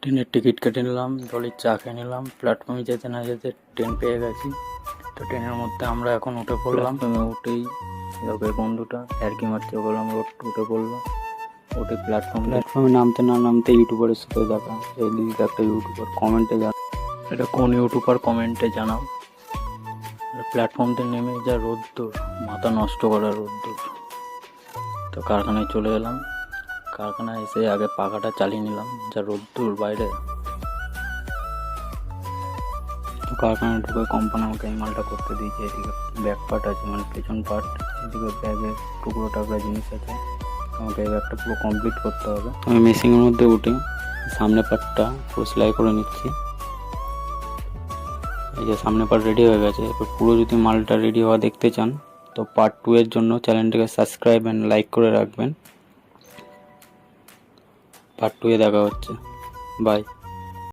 ট্রেনের টিকিট কেটে নিলাম, জলের চা খেয়ে নিলাম। প্ল্যাটফর্মে যেতে না যেতে ট্রেন পেয়ে গেছি। তো ট্রেনের মধ্যে আমরা এখন উঠে পড়লাম। উঠেই লোকের বন্ধুটা কি মারতে বললাম, উঠে পড়লো। উঠে প্ল্যাটফর্মে নামতে না নামতে ইউটিউবারের সাথে দেখা। এই দিকে একটা ইউটিউবার, কমেন্টে জানাও এটা কোন ইউটিউবার, কমেন্টে জানাও। প্ল্যাটফর্মতে নেমে যা রোদ্দুর, মাথা নষ্ট করা রোদ্দুর। তো কারখানায় চলে এলাম। কারখানায় এসে আগে পাখাটা চালিয়ে নিলাম, যা রোদ্দুর বাইরে। তো কারখানায় ঢুকে কোম্পানি আমাকে এই মালটা করতে দিয়েছে। এদিকে ব্যাক পার্ট আছে, মানে পেছন পার্ট, এদিকে ব্যাগের টুকরো টাকরা জিনিস আছে। আমাকে এই ব্যাগটা পুরো কমপ্লিট করতে হবে। আমি মেশিনের মধ্যে উঠে সামনে পার্টটা পুরো সেলাই করে নিচ্ছি। এই যে সামনে পার্ট রেডি হয়ে গেছে। এবার পুরো যদি মালটা রেডি হওয়া দেখতে চান তো পার্ট 2 এর জন্য চ্যানেলটাকে সাবস্ক্রাইব অ্যান্ড লাইক করে রাখবেন। পার্ট 2 এ দেখা হচ্ছে। বাই।